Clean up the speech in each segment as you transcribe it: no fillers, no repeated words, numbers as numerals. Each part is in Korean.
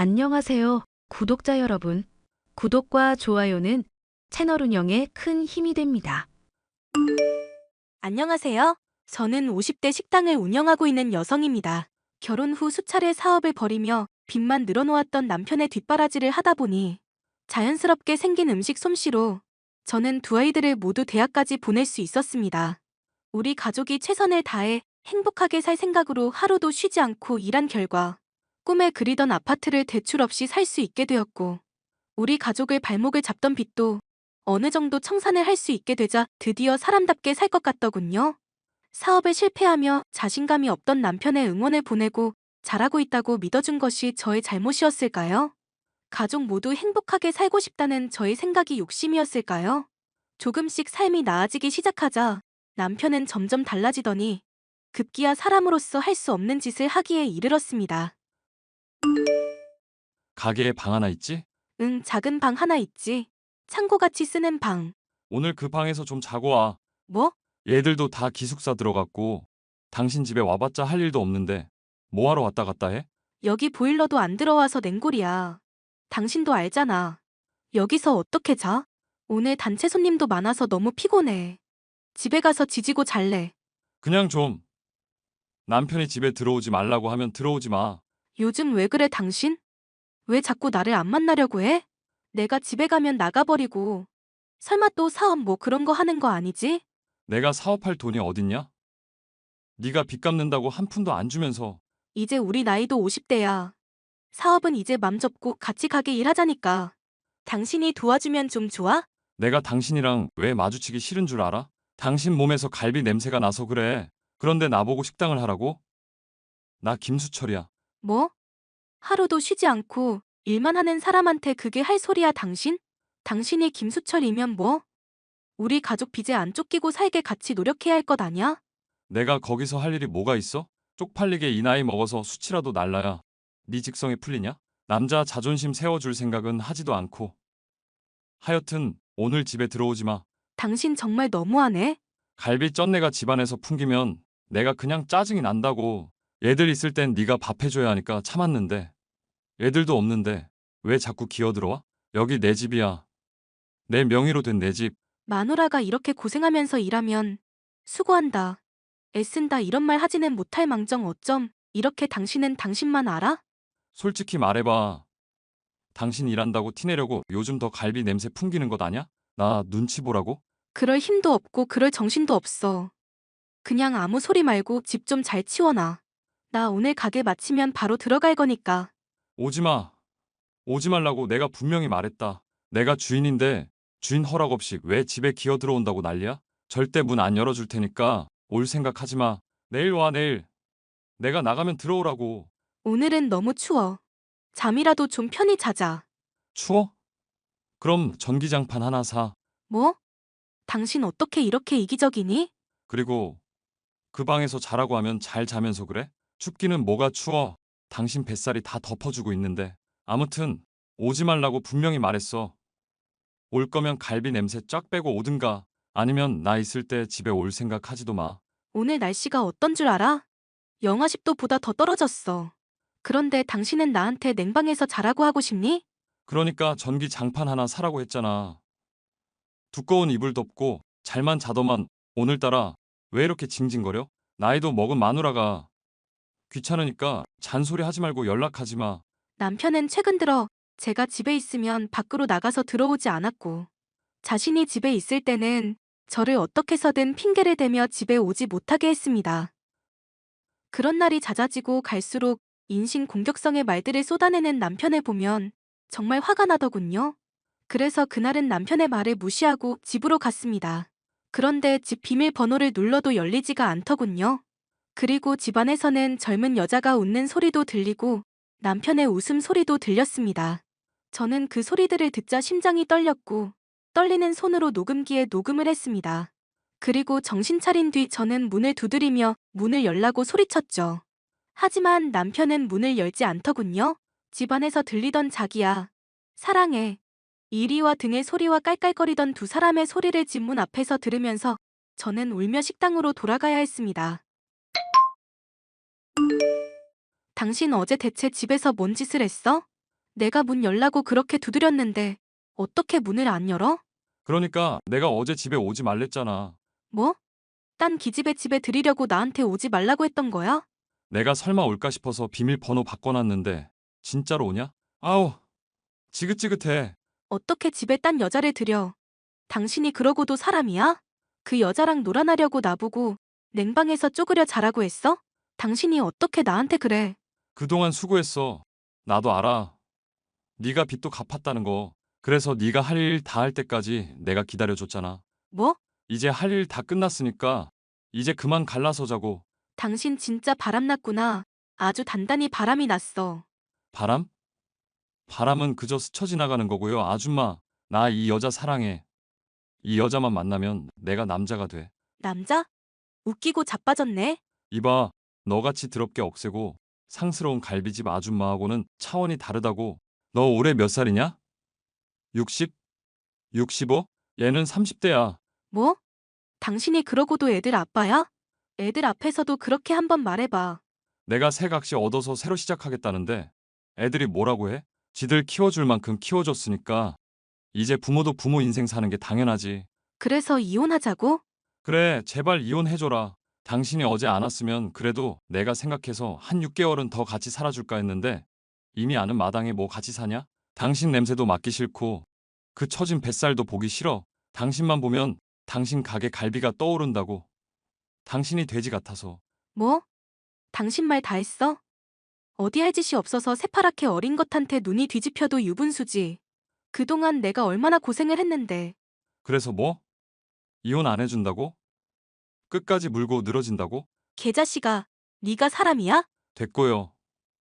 안녕하세요, 구독자 여러분. 구독과 좋아요는 채널 운영에 큰 힘이 됩니다. 안녕하세요. 저는 50대 식당을 운영하고 있는 여성입니다. 결혼 후 수차례 사업을 벌이며 빚만 늘어놓았던 남편의 뒷바라지를 하다 보니 자연스럽게 생긴 음식 솜씨로 저는 두 아이들을 모두 대학까지 보낼 수 있었습니다. 우리 가족이 최선을 다해 행복하게 살 생각으로 하루도 쉬지 않고 일한 결과 꿈에 그리던 아파트를 대출 없이 살 수 있게 되었고, 우리 가족을 발목을 잡던 빚도 어느 정도 청산을 할 수 있게 되자 드디어 사람답게 살 것 같더군요. 사업에 실패하며 자신감이 없던 남편의 응원을 보내고 잘하고 있다고 믿어준 것이 저의 잘못이었을까요? 가족 모두 행복하게 살고 싶다는 저의 생각이 욕심이었을까요? 조금씩 삶이 나아지기 시작하자 남편은 점점 달라지더니 급기야 사람으로서 할 수 없는 짓을 하기에 이르렀습니다. 가게에 방 하나 있지? 응, 작은 방 하나 있지. 창고같이 쓰는 방. 오늘 그 방에서 좀 자고 와. 뭐? 얘들도 다 기숙사 들어갔고 당신 집에 와봤자 할 일도 없는데 뭐하러 왔다 갔다 해? 여기 보일러도 안 들어와서 냉골이야. 당신도 알잖아. 여기서 어떻게 자? 오늘 단체 손님도 많아서 너무 피곤해. 집에 가서 지지고 잘래. 그냥 좀. 남편이 집에 들어오지 말라고 하면 들어오지 마. 요즘 왜 그래 당신? 왜 자꾸 나를 안 만나려고 해? 내가 집에 가면 나가버리고. 설마 또 사업 뭐 그런 거 하는 거 아니지? 내가 사업할 돈이 어딨냐? 네가 빚 갚는다고 한 푼도 안 주면서. 이제 우리 나이도 50대야. 사업은 이제 맘 접고 같이 가게 일하자니까. 당신이 도와주면 좀 좋아? 내가 당신이랑 왜 마주치기 싫은 줄 알아? 당신 몸에서 갈비 냄새가 나서 그래. 그런데 나보고 식당을 하라고? 나 김수철이야. 뭐? 하루도 쉬지 않고 일만 하는 사람한테 그게 할 소리야 당신? 당신이 김수철이면 뭐? 우리 가족 빚에 안 쫓기고 살게 같이 노력해야 할 것 아냐? 내가 거기서 할 일이 뭐가 있어? 쪽팔리게 이 나이 먹어서 수치라도 날라야 네 직성이 풀리냐? 남자 자존심 세워줄 생각은 하지도 않고. 하여튼 오늘 집에 들어오지 마. 당신 정말 너무하네. 갈비 쩐내가 집안에서 풍기면 내가 그냥 짜증이 난다고. 얘들 있을 땐 네가 밥 해줘야 하니까 참았는데 애들도 없는데 왜 자꾸 기어들어와? 여기 내 집이야. 내 명의로 된 내 집. 마누라가 이렇게 고생하면서 일하면 수고한다, 애쓴다 이런 말 하지는 못할 망정 어쩜 이렇게 당신은 당신만 알아? 솔직히 말해봐. 당신 일한다고 티내려고 요즘 더 갈비 냄새 풍기는 것 아냐? 나 눈치 보라고? 그럴 힘도 없고 그럴 정신도 없어. 그냥 아무 소리 말고 집 좀 잘 치워놔. 나 오늘 가게 마치면 바로 들어갈 거니까. 오지 마. 오지 말라고 내가 분명히 말했다. 내가 주인인데 주인 허락 없이 왜 집에 기어 들어온다고 난리야? 절대 문 안 열어줄 테니까 올 생각하지 마. 내일 와, 내일. 내가 나가면 들어오라고. 오늘은 너무 추워. 잠이라도 좀 편히 자자. 추워? 그럼 전기장판 하나 사. 뭐? 당신 어떻게 이렇게 이기적이니? 그리고 그 방에서 자라고 하면 잘 자면서 그래? 춥기는 뭐가 추워. 당신 뱃살이 다 덮어주고 있는데. 아무튼 오지 말라고 분명히 말했어. 올 거면 갈비 냄새 쫙 빼고 오든가 아니면 나 있을 때 집에 올 생각 하지도 마. 오늘 날씨가 어떤 줄 알아? 영하 10도보다 더 떨어졌어. 그런데 당신은 나한테 냉방에서 자라고 하고 싶니? 그러니까 전기 장판 하나 사라고 했잖아. 두꺼운 이불 덮고 잘만 자더만 오늘따라 왜 이렇게 징징거려? 나이도 먹은 마누라가 귀찮으니까 잔소리 하지 말고 연락하지 마. 남편은 최근 들어 제가 집에 있으면 밖으로 나가서 들어오지 않았고, 자신이 집에 있을 때는 저를 어떻게 해서든 핑계를 대며 집에 오지 못하게 했습니다. 그런 날이 잦아지고 갈수록 인신 공격성의 말들을 쏟아내는 남편을 보면 정말 화가 나더군요. 그래서 그날은 남편의 말을 무시하고 집으로 갔습니다. 그런데 집 비밀번호를 눌러도 열리지가 않더군요. 그리고 집안에서는 젊은 여자가 웃는 소리도 들리고 남편의 웃음 소리도 들렸습니다. 저는 그 소리들을 듣자 심장이 떨렸고 떨리는 손으로 녹음기에 녹음을 했습니다. 그리고 정신 차린 뒤 저는 문을 두드리며 문을 열라고 소리쳤죠. 하지만 남편은 문을 열지 않더군요. 집안에서 들리던 자기야, 사랑해, 이리와 등의 소리와 깔깔거리던 두 사람의 소리를 집 문 앞에서 들으면서 저는 울며 식당으로 돌아가야 했습니다. 당신 어제 대체 집에서 뭔 짓을 했어? 내가 문 열라고 그렇게 두드렸는데 어떻게 문을 안 열어? 그러니까 내가 어제 집에 오지 말랬잖아. 뭐? 딴 기집애 집에 들이려고 나한테 오지 말라고 했던 거야? 내가 설마 올까 싶어서 비밀번호 바꿔놨는데 진짜로 오냐? 아우, 지긋지긋해. 어떻게 집에 딴 여자를 들여? 당신이 그러고도 사람이야? 그 여자랑 놀아나려고 나보고 냉방에서 쪼그려 자라고 했어? 당신이 어떻게 나한테 그래? 그동안 수고했어. 나도 알아. 네가 빚도 갚았다는 거. 그래서 네가 할 일 다 할 때까지 내가 기다려줬잖아. 뭐? 이제 할 일 다 끝났으니까 이제 그만 갈라서 자고. 당신 진짜 바람났구나. 아주 단단히 바람이 났어. 바람? 바람은 그저 스쳐 지나가는 거고요. 아줌마, 나 이 여자 사랑해. 이 여자만 만나면 내가 남자가 돼. 남자? 웃기고 자빠졌네. 이봐, 너같이 더럽게 억세고 상스러운 갈비집 아줌마하고는 차원이 다르다고. 너 올해 몇 살이냐? 60? 65? 얘는 30대야. 뭐? 당신이 그러고도 애들 아빠야? 애들 앞에서도 그렇게 한번 말해봐. 내가 새 각시 얻어서 새로 시작하겠다는데 애들이 뭐라고 해? 지들 키워줄 만큼 키워줬으니까 이제 부모도 부모 인생 사는 게 당연하지. 그래서 이혼하자고? 그래, 제발 이혼해줘라. 당신이 어제 안 왔으면 그래도 내가 생각해서 한 6개월은 더 같이 살아줄까 했는데 이미 아는 마당에 뭐 같이 사냐? 당신 냄새도 맡기 싫고 그 처진 뱃살도 보기 싫어. 당신만 보면 당신 가게 갈비가 떠오른다고. 당신이 돼지 같아서. 뭐? 당신 말 다 했어? 어디 할 짓이 없어서 새파랗게 어린 것한테 눈이 뒤집혀도 유분수지. 그동안 내가 얼마나 고생을 했는데. 그래서 뭐? 이혼 안 해준다고? 끝까지 물고 늘어진다고? 개자식아, 네가 사람이야? 됐고요.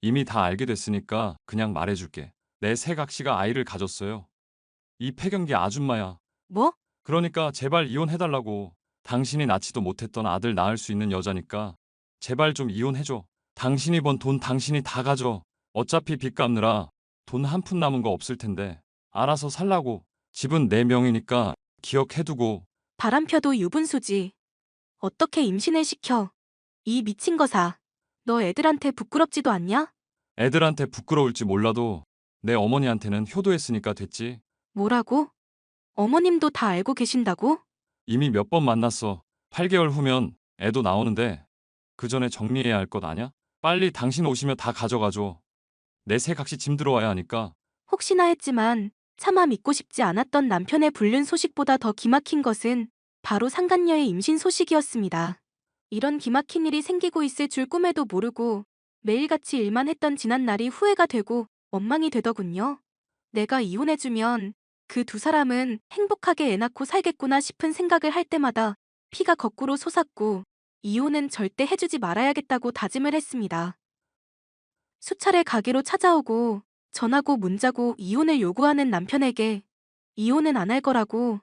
이미 다 알게 됐으니까 그냥 말해줄게. 내 새각시가 아이를 가졌어요. 이 폐경기 아줌마야. 뭐? 그러니까 제발 이혼해달라고. 당신이 낳지도 못했던 아들 낳을 수 있는 여자니까 제발 좀 이혼해줘. 당신이 번 돈 당신이 다 가져. 어차피 빚 갚느라 돈 한 푼 남은 거 없을 텐데 알아서 살라고. 집은 내 명이니까 기억해두고. 바람 펴도 유분수지. 어떻게 임신을 시켜? 이 미친 거사. 너 애들한테 부끄럽지도 않냐? 애들한테 부끄러울지 몰라도 내 어머니한테는 효도했으니까 됐지. 뭐라고? 어머님도 다 알고 계신다고? 이미 몇 번 만났어. 8개월 후면 애도 나오는데 그 전에 정리해야 할 것 아냐? 빨리 당신 오시면 다 가져가줘. 내 새 각시 짐 들어와야 하니까. 혹시나 했지만 차마 믿고 싶지 않았던 남편의 불륜 소식보다 더 기막힌 것은 바로 상간녀의 임신 소식이었습니다. 이런 기막힌 일이 생기고 있을 줄 꿈에도 모르고 매일같이 일만 했던 지난 날이 후회가 되고 원망이 되더군요. 내가 이혼해주면 그 두 사람은 행복하게 애 낳고 살겠구나 싶은 생각을 할 때마다 피가 거꾸로 솟았고 이혼은 절대 해주지 말아야겠다고 다짐을 했습니다. 수차례 가게로 찾아오고 전하고 문자고 이혼을 요구하는 남편에게 이혼은 안 할 거라고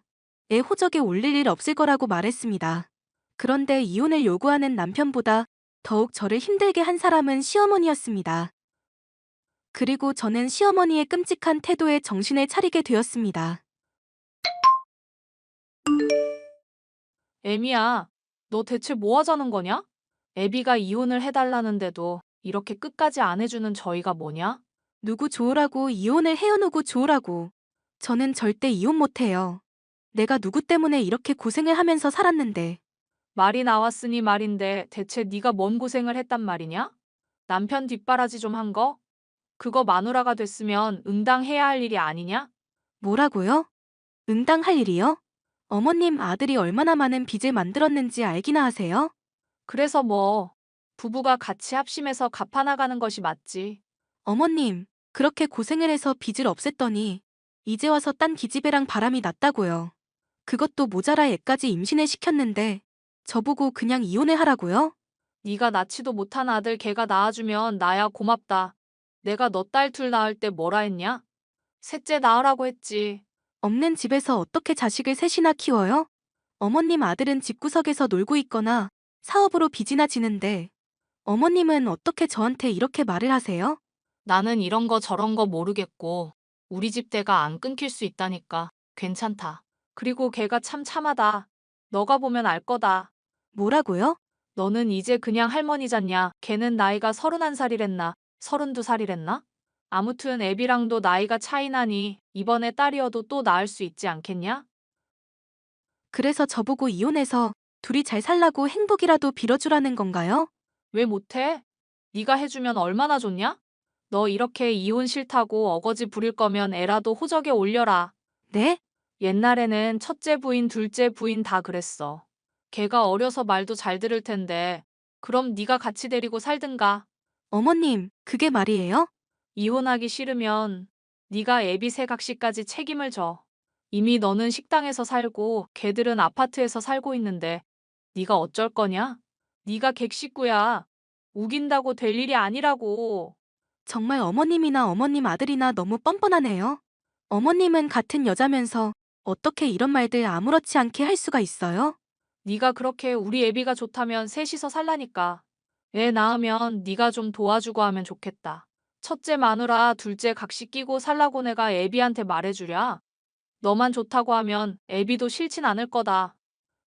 애 호적에 올릴 일 없을 거라고 말했습니다. 그런데 이혼을 요구하는 남편보다 더욱 저를 힘들게 한 사람은 시어머니였습니다. 그리고 저는 시어머니의 끔찍한 태도에 정신을 차리게 되었습니다. 애미야, 너 대체 뭐 하자는 거냐? 애비가 이혼을 해달라는데도 이렇게 끝까지 안 해주는 저희가 뭐냐? 누구 좋으라고 이혼을 해어누고 좋으라고. 저는 절대 이혼 못해요. 내가 누구 때문에 이렇게 고생을 하면서 살았는데. 말이 나왔으니 말인데 대체 네가 뭔 고생을 했단 말이냐? 남편 뒷바라지 좀 한 거? 그거 마누라가 됐으면 응당해야 할 일이 아니냐? 뭐라고요? 응당할 일이요? 어머님 아들이 얼마나 많은 빚을 만들었는지 알기나 하세요? 그래서 뭐, 부부가 같이 합심해서 갚아나가는 것이 맞지. 어머님, 그렇게 고생을 해서 빚을 없앴더니 이제 와서 딴 기집애랑 바람이 났다고요. 그것도 모자라 애까지 임신을 시켰는데 저보고 그냥 이혼을 하라고요? 네가 낳지도 못한 아들 걔가 낳아주면 나야 고맙다. 내가 너 딸 둘 낳을 때 뭐라 했냐? 셋째 낳으라고 했지. 없는 집에서 어떻게 자식을 셋이나 키워요? 어머님 아들은 집구석에서 놀고 있거나 사업으로 빚이나 지는데 어머님은 어떻게 저한테 이렇게 말을 하세요? 나는 이런 거 저런 거 모르겠고 우리 집 대가 안 끊길 수 있다니까. 괜찮다. 그리고 걔가 참 참하다. 너가 보면 알 거다. 뭐라고요? 너는 이제 그냥 할머니잖냐. 걔는 나이가 31살이랬나 32살이랬나? 아무튼 애비랑도 나이가 차이 나니 이번에 딸이어도 또 낳을 수 있지 않겠냐? 그래서 저보고 이혼해서 둘이 잘 살라고 행복이라도 빌어주라는 건가요? 왜 못해? 네가 해주면 얼마나 좋냐? 너 이렇게 이혼 싫다고 어거지 부릴 거면 애라도 호적에 올려라. 네? 옛날에는 첫째 부인, 둘째 부인 다 그랬어. 걔가 어려서 말도 잘 들을 텐데 그럼 네가 같이 데리고 살든가. 어머님, 그게 말이에요? 이혼하기 싫으면 네가 애비 새각시까지 책임을 져. 이미 너는 식당에서 살고 걔들은 아파트에서 살고 있는데 네가 어쩔 거냐? 네가 객식구야. 우긴다고 될 일이 아니라고. 정말 어머님이나 어머님 아들이나 너무 뻔뻔하네요. 어머님은 같은 여자면서 어떻게 이런 말들 아무렇지 않게 할 수가 있어요? 네가 그렇게 우리 애비가 좋다면 셋이서 살라니까. 애 낳으면 네가 좀 도와주고 하면 좋겠다. 첫째 마누라, 둘째 각시 끼고 살라고 내가 애비한테 말해주랴. 너만 좋다고 하면 애비도 싫진 않을 거다.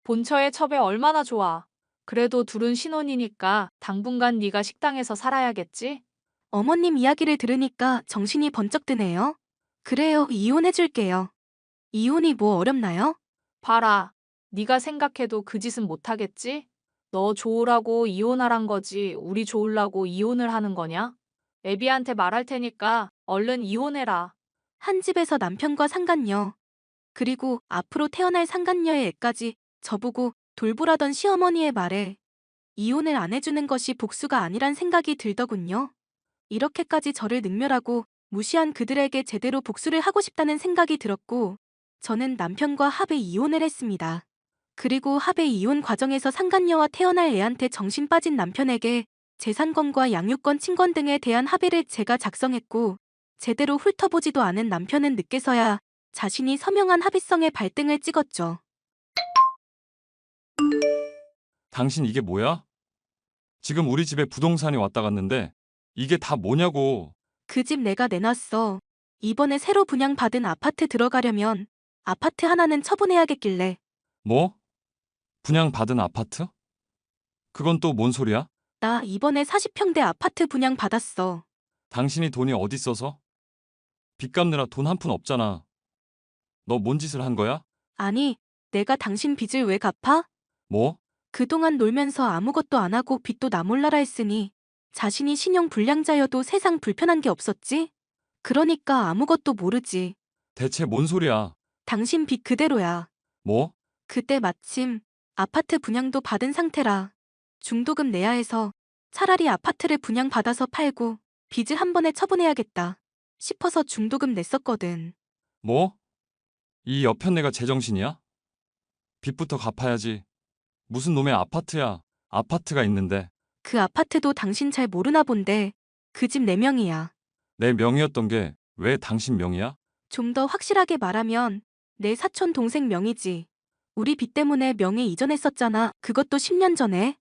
본처의 첩에 얼마나 좋아. 그래도 둘은 신혼이니까 당분간 네가 식당에서 살아야겠지? 어머님 이야기를 들으니까 정신이 번쩍 드네요. 그래요, 이혼해줄게요. 이혼이 뭐 어렵나요? 봐라. 네가 생각해도 그 짓은 못하겠지? 너 좋으라고 이혼하란 거지 우리 좋으려고 이혼을 하는 거냐? 애비한테 말할 테니까 얼른 이혼해라. 한 집에서 남편과 상간녀, 그리고 앞으로 태어날 상간녀의 애까지 저보고 돌보라던 시어머니의 말에 이혼을 안 해주는 것이 복수가 아니란 생각이 들더군요. 이렇게까지 저를 능멸하고 무시한 그들에게 제대로 복수를 하고 싶다는 생각이 들었고, 저는 남편과 합의 이혼을 했습니다. 그리고 합의 이혼 과정에서 상간녀와 태어날 애한테 정신 빠진 남편에게 재산권과 양육권, 친권 등에 대한 합의를 제가 작성했고, 제대로 훑어보지도 않은 남편은 늦게서야 자신이 서명한 합의성에 발등을 찍었죠. 당신 이게 뭐야? 지금 우리 집에 부동산이 왔다 갔는데 이게 다 뭐냐고. 그 집 내가 내놨어. 이번에 새로 분양받은 아파트 들어가려면 아파트 하나는 처분해야겠길래. 뭐? 분양받은 아파트? 그건 또 뭔 소리야? 나 이번에 40평대 아파트 분양받았어. 당신이 돈이 어디 있어서? 빚 갚느라 돈 한 푼 없잖아. 너 뭔 짓을 한 거야? 아니, 내가 당신 빚을 왜 갚아? 뭐? 그동안 놀면서 아무것도 안 하고 빚도 나 몰라라 했으니 자신이 신용 불량자여도 세상 불편한 게 없었지? 그러니까 아무것도 모르지. 대체 뭔 소리야? 당신 빚 그대로야. 뭐? 그때 마침 아파트 분양도 받은 상태라 중도금 내야 해서 차라리 아파트를 분양받아서 팔고 빚을 한 번에 처분해야겠다 싶어서 중도금 냈었거든. 뭐? 이 여편네가 제정신이야? 빚부터 갚아야지. 무슨 놈의 아파트야? 아파트가 있는데. 그 아파트도 당신 잘 모르나 본데 그 집 내 명이야. 내 명의였던 게 왜 당신 명의야? 좀 더 확실하게 말하면 내 사촌 동생 명이지. 우리 빚 때문에 명의 이전했었잖아. 그것도 10년 전에.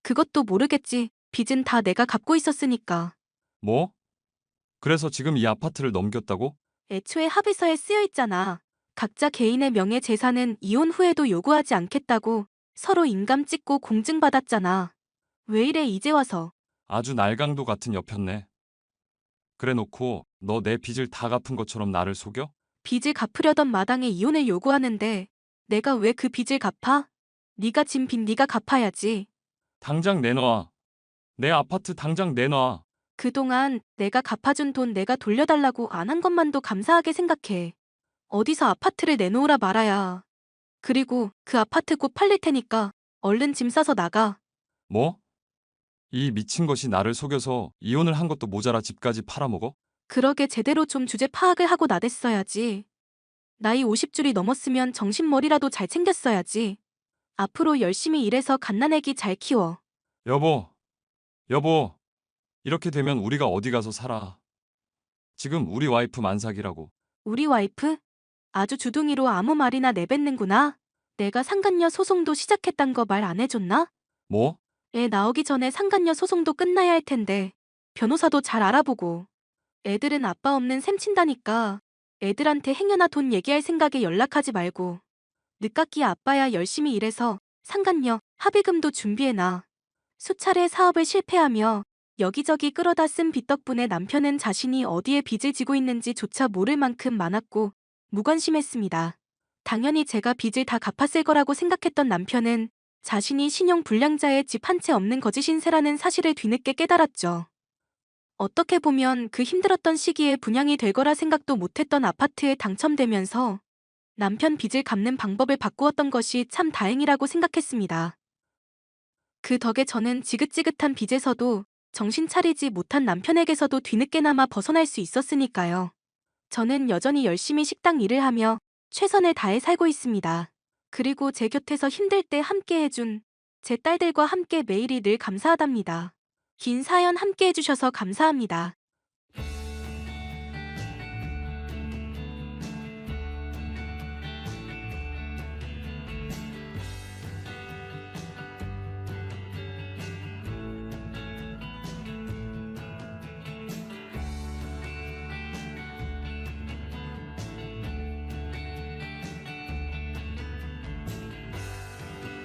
그것도 모르겠지. 빚은 다 내가 갚고 있었으니까. 뭐? 그래서 지금 이 아파트를 넘겼다고? 애초에 합의서에 쓰여 있잖아. 각자 개인의 명예 재산은 이혼 후에도 요구하지 않겠다고 서로 인감 찍고 공증받았잖아. 왜 이래 이제 와서. 아주 날강도 같은 여편네. 그래 놓고 너 내 빚을 다 갚은 것처럼 나를 속여? 빚을 갚으려던 마당에 이혼을 요구하는데 내가 왜 그 빚을 갚아? 네가 진 빚 네가 갚아야지. 당장 내놔. 내 아파트 당장 내놔. 그동안 내가 갚아준 돈 내가 돌려달라고 안 한 것만도 감사하게 생각해. 어디서 아파트를 내놓으라 말아야. 그리고 그 아파트 곧 팔릴 테니까 얼른 짐 싸서 나가. 뭐? 이 미친 것이 나를 속여서 이혼을 한 것도 모자라 집까지 팔아먹어? 그러게 제대로 좀 주제 파악을 하고 나댔어야지. 나이 50줄이 넘었으면 정신머리라도 잘 챙겼어야지. 앞으로 열심히 일해서 갓난애기 잘 키워. 여보, 여보, 이렇게 되면 우리가 어디 가서 살아. 지금 우리 와이프 만삭이라고. 우리 와이프? 아주 주둥이로 아무 말이나 내뱉는구나. 내가 상간녀 소송도 시작했단 거 말 안 해줬나? 뭐? 애 나오기 전에 상간녀 소송도 끝나야 할 텐데 변호사도 잘 알아보고. 애들은 아빠 없는 셈 친다니까 애들한테 행여나 돈 얘기할 생각에 연락하지 말고. 늦깎이 아빠야 열심히 일해서 상간녀 합의금도 준비해놔. 수차례 사업을 실패하며 여기저기 끌어다 쓴 빚 덕분에 남편은 자신이 어디에 빚을 지고 있는지조차 모를 만큼 많았고 무관심했습니다. 당연히 제가 빚을 다 갚았을 거라고 생각했던 남편은 자신이 신용 불량자의 집 한 채 없는 거짓 신세라는 사실을 뒤늦게 깨달았죠. 어떻게 보면 그 힘들었던 시기에 분양이 될 거라 생각도 못했던 아파트에 당첨되면서 남편 빚을 갚는 방법을 바꾸었던 것이 참 다행이라고 생각했습니다. 그 덕에 저는 지긋지긋한 빚에서도 정신 차리지 못한 남편에게서도 뒤늦게나마 벗어날 수 있었으니까요. 저는 여전히 열심히 식당 일을 하며 최선을 다해 살고 있습니다. 그리고 제 곁에서 힘들 때 함께 해준 제 딸들과 함께 매일이 늘 감사하답니다. 긴 사연 함께 해주셔서 감사합니다.